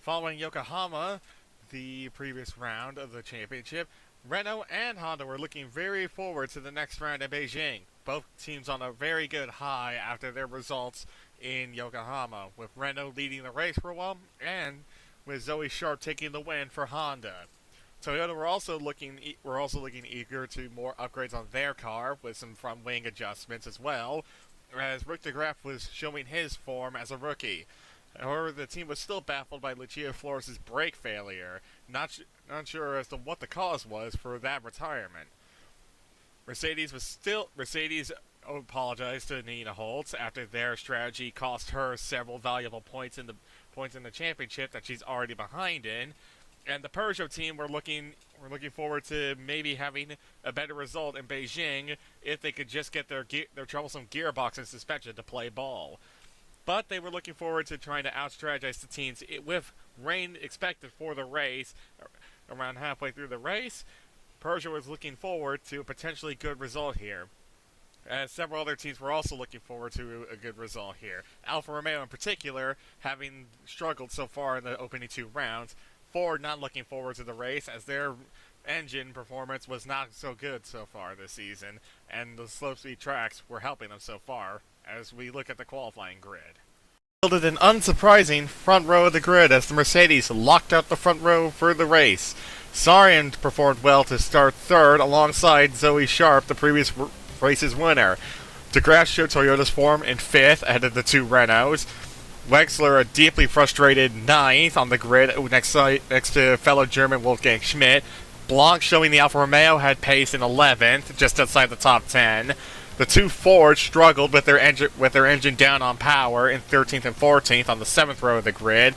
Following Yokohama, the previous round of the championship, Renault and Honda were looking very forward to the next round in Beijing. Both teams on a very good high after their results in Yokohama, with Renault leading the race for a while and with Zoe Sharp taking the win for Honda. Toyota were also looking eager to more upgrades on their car with some front wing adjustments as well, as Rick DeGraff was showing his form as a rookie. However, the team was still baffled by Lucia Flores' brake failure, not sure as to what the cause was for that retirement. Mercedes apologized to Nina Holtz after their strategy cost her several valuable points in the championship that she's already behind in, and the Peugeot team were looking forward to maybe having a better result in Beijing if they could just get their troublesome gearbox and suspension to play ball. But they were looking forward to trying to out-strategize the teams with rain expected for the race around halfway through the race. Peugeot was looking forward to a potentially good result here, as several other teams were also looking forward to a good result here. Alfa Romeo in particular, having struggled so far in the opening two rounds. Ford not looking forward to the race, as their engine performance was not so good so far this season, and the slow-speed tracks were helping them so far as we look at the qualifying grid. Fielded an unsurprising front row of the grid as the Mercedes locked out the front row for the race. Sarian performed well to start third alongside Zoe Sharp, the previous race's winner. DeGrasse showed Toyota's form in fifth ahead of the two Renaults. Wexler, a deeply frustrated ninth on the grid next to fellow German Wolfgang Schmidt. Blanc, showing the Alfa Romeo, had pace in 11th, just outside the top 10. The two Fords struggled with their engine down on power in 13th and 14th on the 7th row of the grid.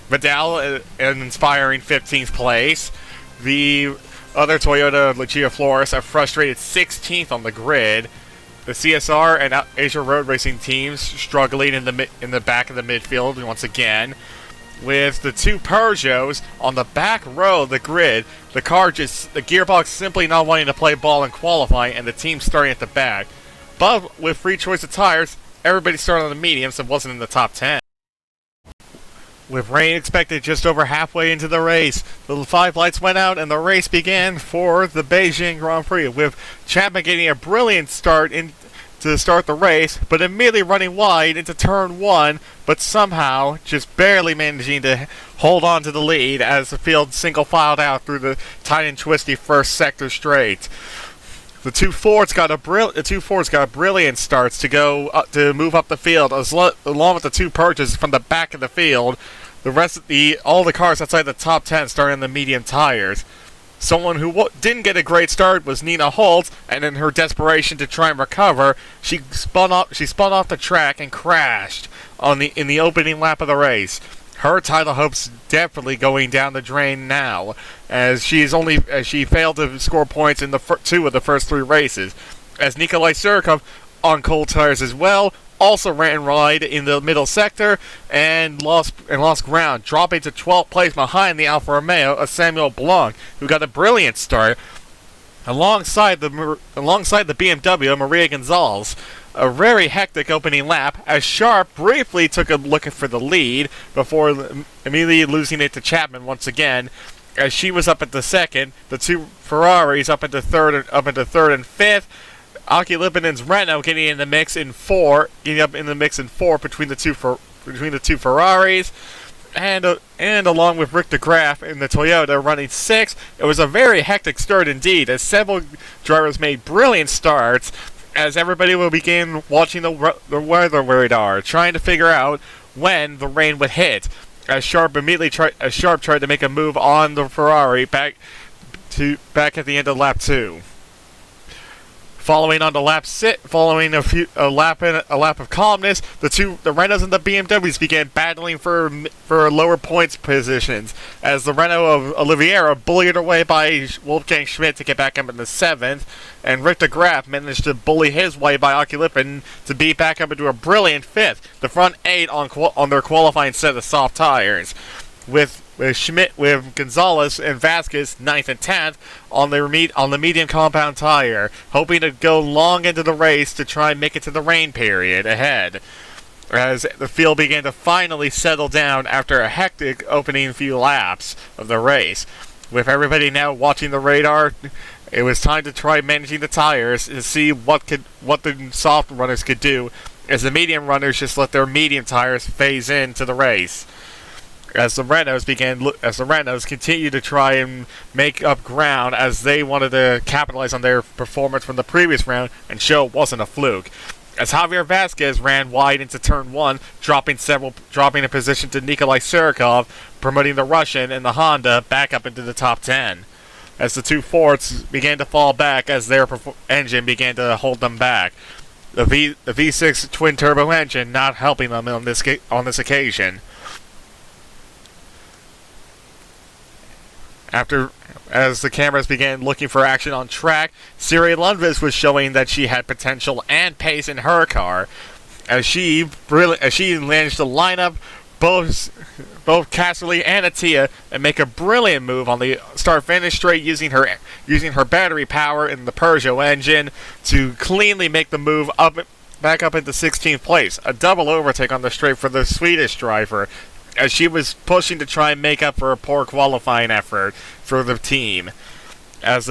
Vidal, an inspiring 15th place. The other Toyota, Lucia Flores, a frustrated 16th on the grid. The CSR and Asia Road Racing teams struggling in the back of the midfield once again. With the two Peugeots on the back row of the grid, the gearbox simply not wanting to play ball in qualifying, and the team starting at the back. But with free choice of tires, everybody started on the mediums and wasn't in the top 10. With rain expected just over halfway into the race, the 5 lights went out and the race began for the Beijing Grand Prix, with Chapman getting a brilliant start to start the race, but immediately running wide into turn 1, but somehow just barely managing to hold on to the lead as the field single-filed out through the tight and twisty first sector straight. The two Fords got brilliant starts to move up the field, along with the two Peugeots from the back of the field. All the cars outside the top 10 started in the medium tires. Someone who didn't get a great start was Nina Holtz, and in her desperation to try and recover, she spun off the track and crashed in the opening lap of the race. Her title hopes definitely going down the drain now, as she failed to score points in two of the first 3 races. As Nikolai Surikov, on cold tires as well, also ran wide in the middle sector and lost ground, dropping to 12th place behind the Alfa Romeo of Samuel Blanc, who got a brilliant start alongside the BMW of Maria Gonzalez. A very hectic opening lap, as Sharp briefly took a look for the lead before immediately losing it to Chapman once again, as she was up at the second. The two Ferraris up into third and fifth. Aki Lipinen's Renault getting in the mix in fourth between the two Ferraris. And along with Rick DeGraff in the Toyota running 6th, it was a very hectic start indeed, as several drivers made brilliant starts, as everybody will begin watching the weather radar, trying to figure out when the rain would hit, as Sharp tried to make a move on the Ferrari back at the end of lap 2. Following on to lap 6, following a lap of calmness, the Renaults and the BMWs began battling for lower points positions, as the Renault of Oliveira bullied away by Wolfgang Schmidt to get back up in the 7th, and Rick DeGraff managed to bully his way by Aki Lippin to beat back up into a brilliant 5th, the front 8 on their qualifying set of soft tires, with Gonzalez and Vasquez 9th and 10th on the medium compound tire, hoping to go long into the race to try and make it to the rain period ahead. as the field began to finally settle down after a hectic opening few laps of the race. With everybody now watching the radar, it was time to try managing the tires to see what the soft runners could do, as the medium runners just let their medium tires phase into the race. As the Renaults continued to try and make up ground, as they wanted to capitalize on their performance from the previous round and show it wasn't a fluke. As Javier Vasquez ran wide into turn 1, dropping a position to Nikolai Surikov, promoting the Russian and the Honda back up into the top 10. As the two Fords began to fall back as their engine began to hold them back. The V6 twin-turbo engine not helping them on this occasion. As the cameras began looking for action on track, Siri Lundqvist was showing that she had potential and pace in her car, as she managed to line up both Casterly and Attia and make a brilliant move on the start-finish straight using her battery power in the Peugeot engine to cleanly make the move back up into 16th place, a double overtake on the straight for the Swedish driver, as she was pushing to try and make up for a poor qualifying effort for the team. As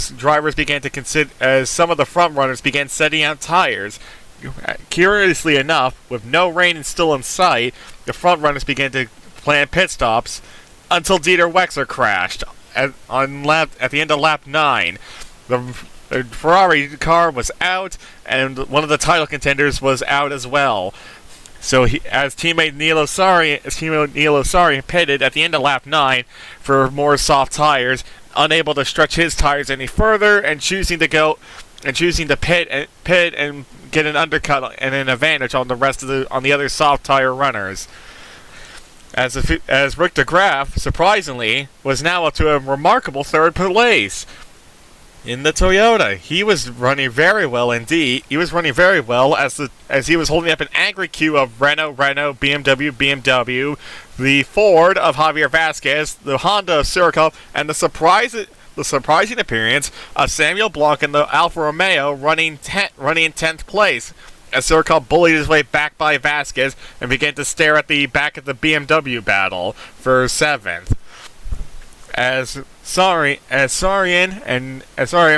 drivers began to consider, as some of the front runners began setting out tires, curiously enough, with no rain still in sight, the front runners began to plan pit stops until Dieter Wexler crashed at the end of lap 9. The Ferrari car was out, and one of the title contenders was out as well. So as teammate Neil Osari pitted at the end of lap 9 for more soft tires, unable to stretch his tires any further, and choosing to pit and get an undercut and an advantage on the other soft tire runners. As Rick de Graaf, surprisingly, was now up to a remarkable third place in the Toyota. He was running very well indeed. He was running very well as he was holding up an angry queue of Renault, BMW, the Ford of Javier Vasquez, the Honda of Surikov, and the surprising appearance of Samuel Blanc in the Alfa Romeo running in 10th place, as Surikov bullied his way back by Vasquez and began to stare at the back of the BMW battle for 7th. As Sarian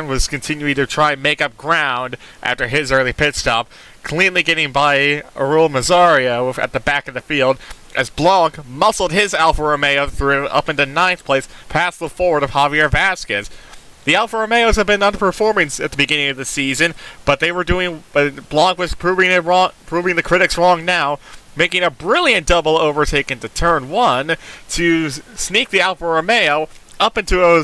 was continuing to try and make up ground after his early pit stop, cleanly getting by Arul Mazzario at the back of the field, as Blanc muscled his Alfa Romeo through up into 9th place past the Ford of Javier Vasquez. The Alfa Romeos have been underperforming at the beginning of the season, but Blanc was proving the critics wrong now, making a brilliant double overtake into turn 1 to sneak the Alfa Romeo up into a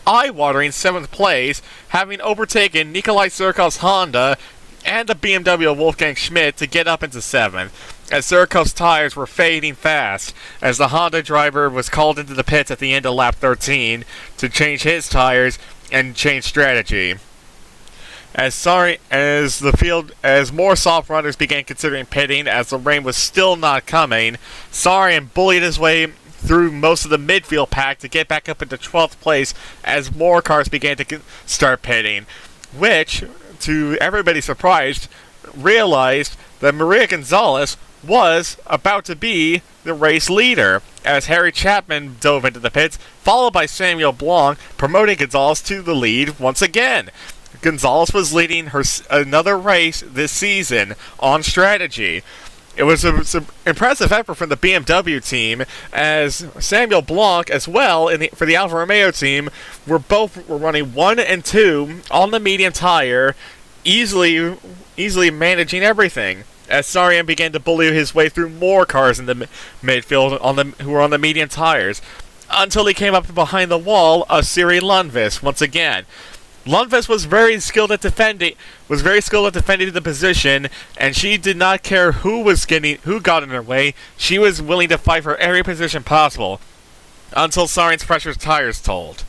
eye-watering 7th place, having overtaken Nikolai Surkov's Honda and the BMW Wolfgang Schmidt to get up into 7th, as Surkov's tires were fading fast, as the Honda driver was called into the pits at the end of lap 13 to change his tires and change strategy. As more soft runners began considering pitting as the rain was still not coming, Sarian bullied his way through most of the midfield pack to get back up into 12th place as more cars began to start pitting, which, to everybody's surprise, realized that Maria Gonzalez was about to be the race leader, as Harry Chapman dove into the pits, followed by Samuel Blanc, promoting Gonzalez to the lead once again. Gonzalez was leading another race this season on strategy. It was an impressive effort from the BMW team, as Samuel Blanc as well for the Alfa Romeo team were running 1 and 2 on the medium tire, easily managing everything, as Sarian began to bully his way through more cars in the midfield who were on the medium tires, until he came up behind the wall of Siri Lundqvist once again. Lundqvist was very skilled at defending the position, and she did not care who got in her way. She was willing to fight for every position possible, until Sarian's pressure's tires told.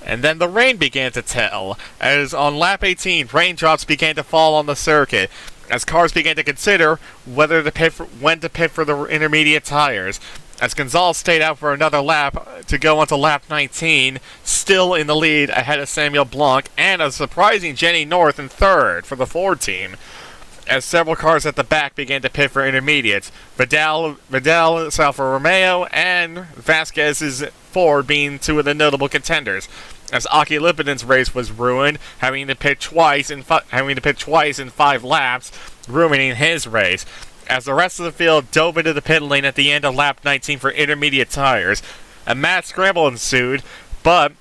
And then the rain began to tell, as on lap 18, raindrops began to fall on the circuit, as cars began to consider when to pit for the intermediate tires, as Gonzalez stayed out for another lap to go onto lap 19, still in the lead ahead of Samuel Blanc and a surprising Jenny North in 3rd for the Ford team. as several cars at the back began to pit for intermediates. Vidal's Alfa Romeo and Vasquez's Ford being two of the notable contenders, as Aki Lipinen's race was ruined, having to pit twice in 5 laps, ruining his race. As the rest of the field dove into the pit lane at the end of lap 19 for intermediate tires, a mad scramble ensued, but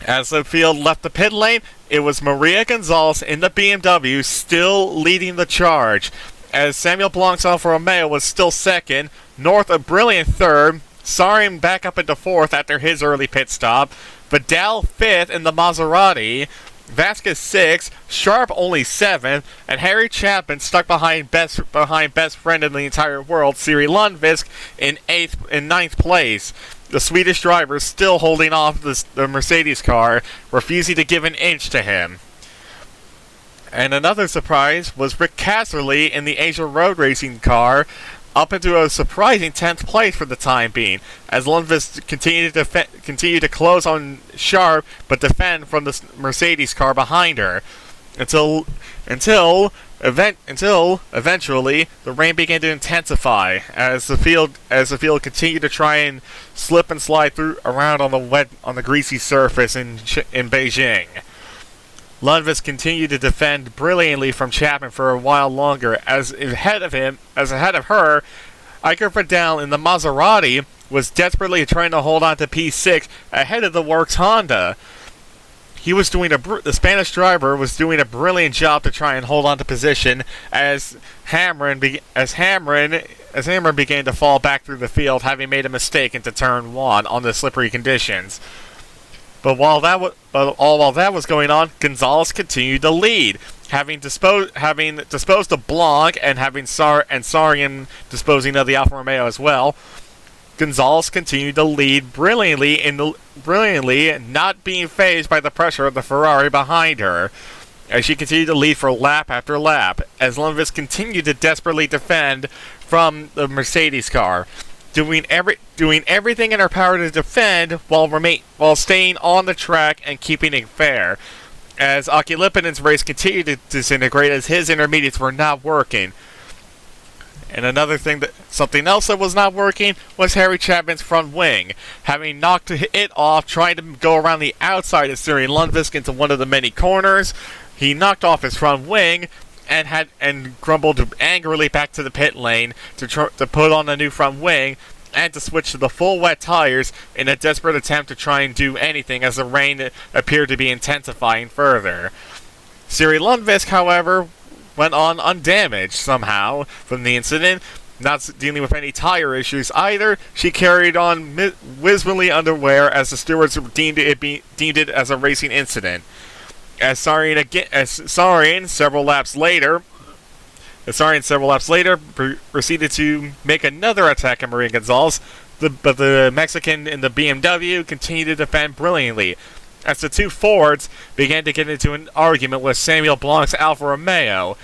as the field left the pit lane, it was Maria Gonzalez in the BMW still leading the charge, as Samuel Blanc's Alfa Romeo was still second, North a brilliant third, Sarin back up into fourth after his early pit stop, Vidal fifth in the Maserati, Vasquez sixth, Sharp only seventh, and Harry Chapman stuck behind best friend in the entire world, Siri Lundqvist, in ninth place. The Swedish driver still holding off the Mercedes car, refusing to give an inch to him. And another surprise was Rick Casserly in the Asia Road Racing car, up into a surprising 10th place for the time being, as Lundqvist continued to close on Sharp but defend from the Mercedes car behind her, until eventually the rain began to intensify as the field continued to try and slip and slide around on the greasy surface in Beijing. Lundqvist continued to defend brilliantly from Chapman for a while longer, as ahead of her, Iker Vidal in the Maserati was desperately trying to hold on to P6 ahead of the Works Honda. The Spanish driver was doing a brilliant job to try and hold on to position as Hamrin began to fall back through the field, having made a mistake into turn 1 on the slippery conditions. But while that was going on, Gonzalez continued to lead, having disposed of Blanc and having Sarin disposing of the Alfa Romeo as well. Gonzalez continued to lead brilliantly, not being fazed by the pressure of the Ferrari behind her, as she continued to lead for lap after lap, as Lundqvist continued to desperately defend from the Mercedes car, doing everything in her power to defend while staying on the track and keeping it fair, as Aki Lipinen's race continued to disintegrate as his intermediates were not working. And something else that was not working was Harry Chapman's front wing, having knocked it off trying to go around the outside of Siri Lundqvist into one of the many corners. He knocked off his front wing and grumbled angrily back to the pit lane to put on a new front wing and to switch to the full wet tires in a desperate attempt to try and do anything as the rain appeared to be intensifying further. Siri Lundqvist, however, went on undamaged somehow from the incident, not dealing with any tire issues either. She carried on visibly underwear as the stewards deemed it as a racing incident. As Sarin several laps later proceeded to make another attack on Maria Gonzalez, but the Mexican in the BMW continued to defend brilliantly, as the two Fords began to get into an argument with Samuel Blanc's Alfa Romeo.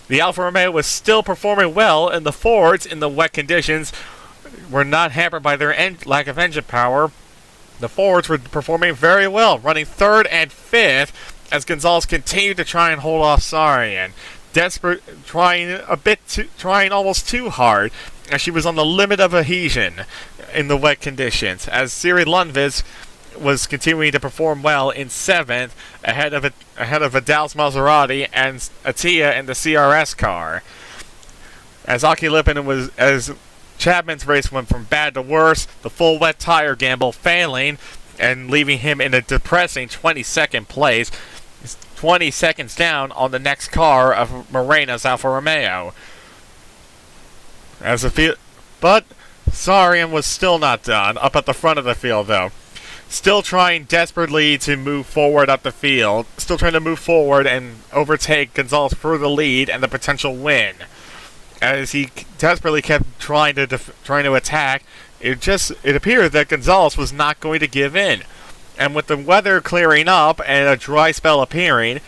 The Alfa Romeo was still performing well, and the Fords, in the wet conditions, were not hampered by their lack of engine power. The Fords were performing very well, running third and fifth, as Gonzalez continued to try and hold off Sarin, trying almost too hard, as she was on the limit of adhesion in the wet conditions, as Siri Lundqvist was continuing to perform well in 7th, ahead of Vidal's Maserati and Attia in the CRS car. As Chapman's race went from bad to worse, the full wet tire gamble failing and leaving him in a depressing 22nd place, 20 seconds down on the next car of Morena's Alfa Romeo. But Sarin was still not done, up at the front of the field though. Still trying desperately to move forward up the field, still trying to move forward and overtake Gonzalez for the lead and the potential win. As he desperately kept trying to attack, it appeared that Gonzalez was not going to give in. And with the weather clearing up and a dry spell appearing,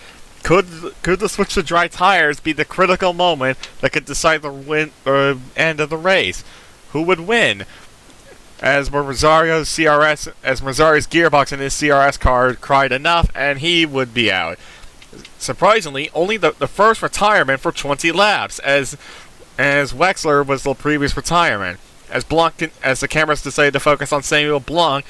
could the switch to dry tires be the critical moment that could decide the end of the race? Who would win? As Rosario's gearbox in his CRS car cried enough, and he would be out. surprisingly, only the first retirement for 20 laps, as Wexler was the previous retirement. As the cameras decided to focus on Samuel Blanc,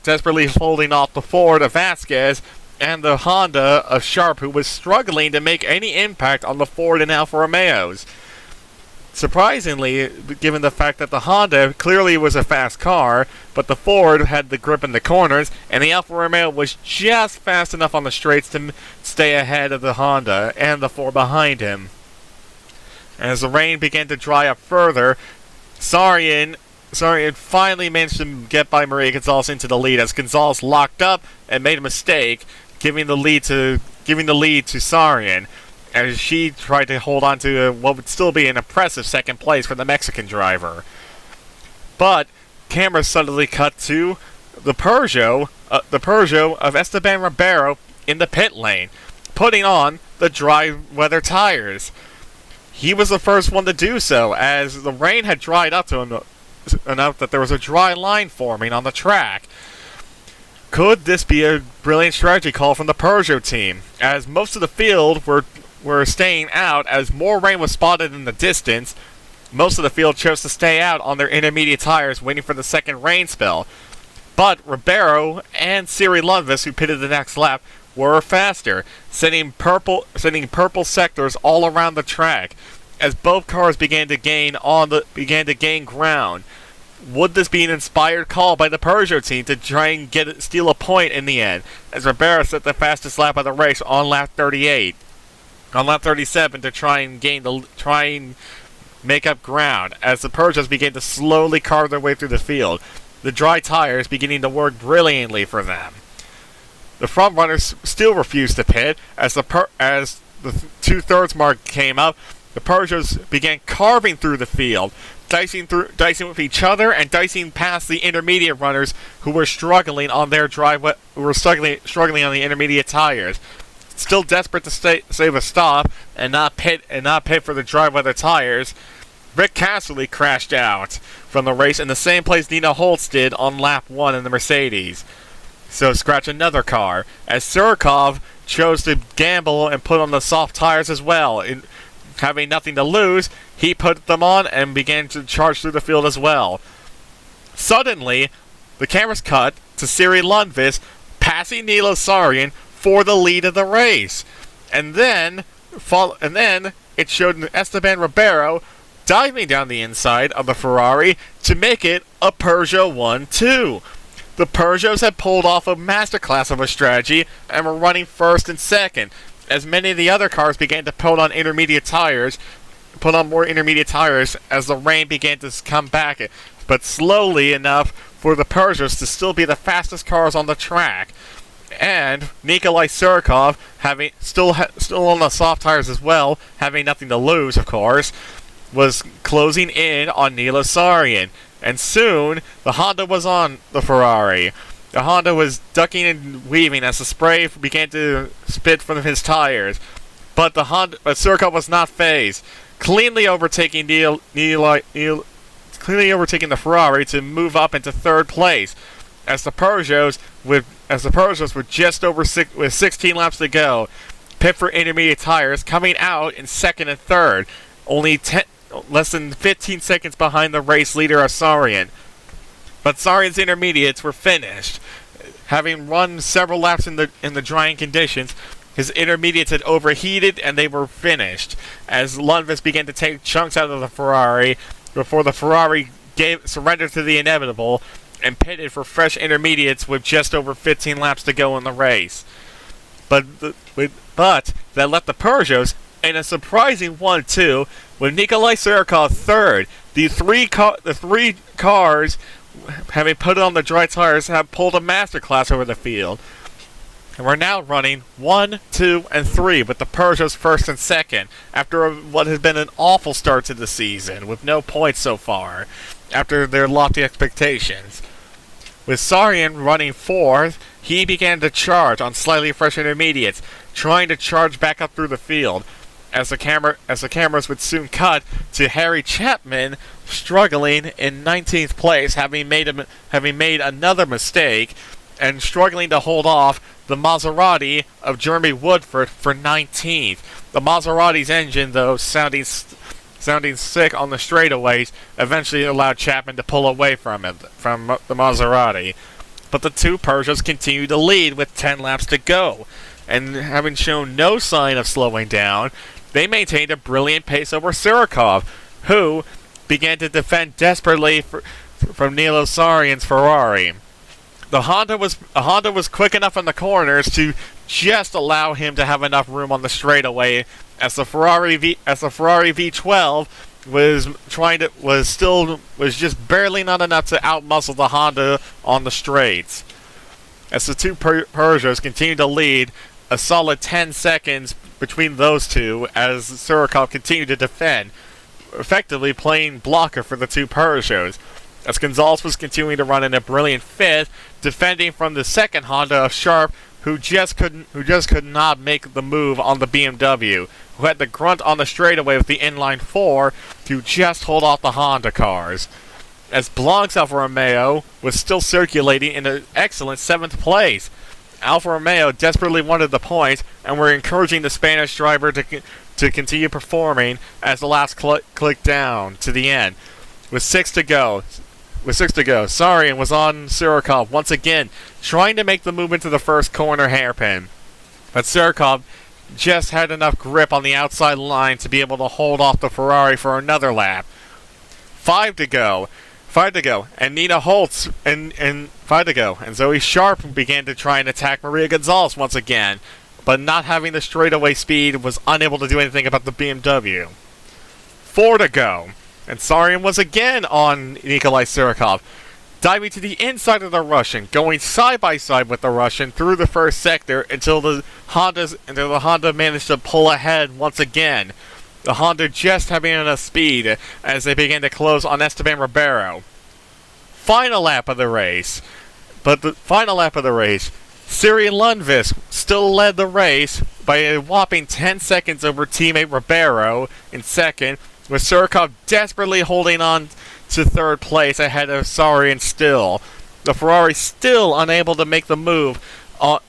desperately holding off the Ford of Vasquez and the Honda of Sharp, who was struggling to make any impact on the Ford and Alfa Romeos. Surprisingly, given the fact that the Honda clearly was a fast car, but the Ford had the grip in the corners, and the Alfa Romeo was just fast enough on the straights to stay ahead of the Honda and the Ford behind him. As the rain began to dry up further, Sarian finally managed to get by Maria Gonzalez into the lead, as Gonzalez locked up and made a mistake, giving the lead to Sarian, as she tried to hold on to what would still be an impressive second place for the Mexican driver. But cameras suddenly cut to the Peugeot of Esteban Ribeiro in the pit lane, putting on the dry weather tires. He was the first one to do so, as the rain had dried up to enough that there was a dry line forming on the track. Could this be a brilliant strategy call from the Peugeot team, as most of the field were staying out as more rain was spotted in the distance? Most of the field chose to stay out on their intermediate tires, waiting for the second rain spell. But Ribeiro and Siri Lundqvist, who pitted the next lap, were faster, sending purple sectors all around the track, as both cars began to gain ground. Would this be an inspired call by the Peugeot team to try and steal a point in the end, as Ribeiro set the fastest lap of the race on lap 37 to try and make up ground, as the Peugeots began to slowly carve their way through the field, the dry tires beginning to work brilliantly for them. The front runners still refused to pit, as the 2/3 mark came up. The Peugeots began carving through the field, dicing with each other and dicing past the intermediate runners who were struggling on their struggling on the intermediate tires. Still desperate to save a stop and not pit for the dry weather tires, Rick Casserly crashed out from the race in the same place Nina Holtz did on lap 1 in the Mercedes. So scratch another car, as Surkov chose to gamble and put on the soft tires as well. Having nothing to lose, he put them on and began to charge through the field as well. Suddenly, the cameras cut to Siri Lundqvist passing Nilo Sarian for the lead of the race. And then it showed Esteban Ribeiro diving down the inside of the Ferrari to make it a Peugeot 1-2. The Peugeots had pulled off a masterclass of a strategy and were running first and second, as many of the other cars began to put on more intermediate tires as the rain began to come back, but slowly enough for the Peugeots to still be the fastest cars on the track. And Nikolai Surkov, having still on the soft tires as well, having nothing to lose, of course, was closing in on Nilo Sarian. And soon, the Honda was on the Ferrari. The Honda was ducking and weaving as the spray began to spit from his tires. But Surkov was not phased, cleanly overtaking the Ferrari to move up into third place, as the Peugeots with just over with 16 laps to go, pit for intermediate tires, coming out in second and third, less than 15 seconds behind the race leader of Sarian. But Sarian's intermediates were finished. Having run several laps in the drying conditions, his intermediates had overheated and they were finished, as Lundqvist began to take chunks out of the Ferrari before the Ferrari surrendered to the inevitable and pitted for fresh intermediates with just over 15 laps to go in the race. But that left the Peugeots in a surprising 1-2, with Nikolai Surkov third. The three cars, having put on the dry tires, have pulled a masterclass over the field. And we're now running 1, 2, and 3 with the Peugeots first and second, after what has been an awful start to the season, with no points so far, after their lofty expectations. With Sarian running fourth, he began to charge on slightly fresh intermediates, trying to charge back up through the field, as the cameras would soon cut to Harry Chapman struggling in 19th place, having made another mistake and struggling to hold off the Maserati of Jeremy Woodford for 19th. The Maserati's engine, though, sounding sick on the straightaways, eventually allowed Chapman to pull away from the Maserati. But the two Peugeots continued to lead with 10 laps to go, and having shown no sign of slowing down, they maintained a brilliant pace over Surikov, who began to defend desperately from Nilo Sarian's Ferrari. The Honda was quick enough in the corners to just allow him to have enough room on the straightaway, as the Ferrari V12 was just barely not enough to outmuscle the Honda on the straights. As the two Peugeots continued to lead, a solid 10 seconds between those two as Surikov continued to defend, effectively playing blocker for the two Peugeots, as Gonzalez was continuing to run in a brilliant fifth, defending from the second Honda of Sharp, who just could not make the move on the BMW, who had to grunt on the straightaway with the inline 4 to just hold off the Honda cars. As Blanc's Alfa Romeo was still circulating in an excellent 7th place. Alfa Romeo desperately wanted the points and were encouraging the Spanish driver to continue performing as the last clicked down to the end. With 6 to go, Sarian was on Surikov once again, trying to make the move into the first corner hairpin. But Surikov just had enough grip on the outside line to be able to hold off the Ferrari for another lap. 5 to go, and Nina Holtz and Zoe Sharp began to try and attack Maria Gonzalez once again, but not having the straightaway speed, was unable to do anything about the BMW. 4 to go, and Sarian was again on Nikolai Surikov, diving to the inside of the Russian, going side by side with the Russian through the first sector until the Honda managed to pull ahead once again. The Honda just having enough speed as they began to close on Esteban Ribeiro. Final lap of the race. Siri Lundqvist still led the race by a whopping 10 seconds over teammate Ribeiro in second, with Surikov desperately holding on to third place ahead of Sarian still. The Ferrari still unable to make the move to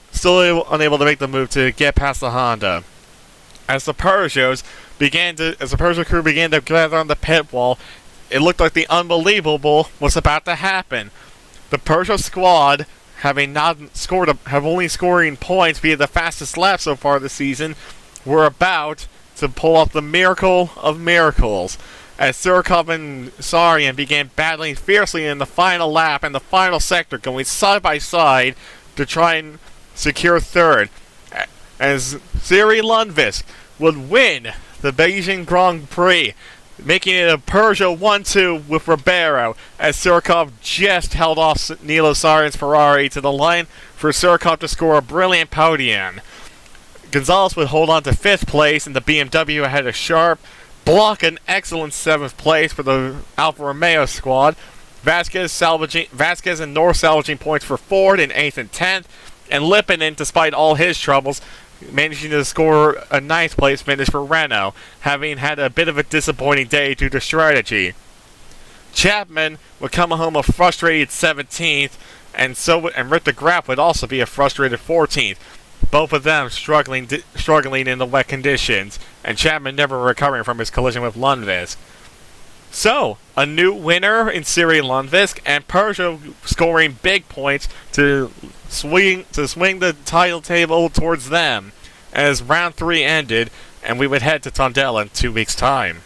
get past the Honda. As the Peugeot crew began to gather on the pit wall, it looked like the unbelievable was about to happen. The Peugeot squad, only scoring points via the fastest lap so far this season, were about to pull off the miracle of miracles, as Surikov and Sarian began battling fiercely in the final lap and the final sector, going side by side to try and secure third, as Siri Lundqvist would win the Beijing Grand Prix, making it a Peugeot 1-2 with Ribeiro, as Surikov just held off Nilo Sarian's Ferrari to the line for Surikov to score a brilliant podium. Gonzalez would hold on to 5th place in the BMW ahead of Sharp, Block an excellent 7th place for the Alfa Romeo squad, Vasquez and North salvaging points for Ford in 8th and 10th, and Lipinen, despite all his troubles, managing to score a 9th place finish for Renault, having had a bit of a disappointing day due to strategy. Chapman would come home a frustrated 17th, and Rick de Graaf would also be a frustrated 14th. Both of them struggling in the wet conditions, and Chapman never recovering from his collision with Lundqvist. So, a new winner in Siri Lundqvist, and Peugeot scoring big points to swing the title table towards them, as round 3 ended, and we would head to Tondela in 2 weeks' time.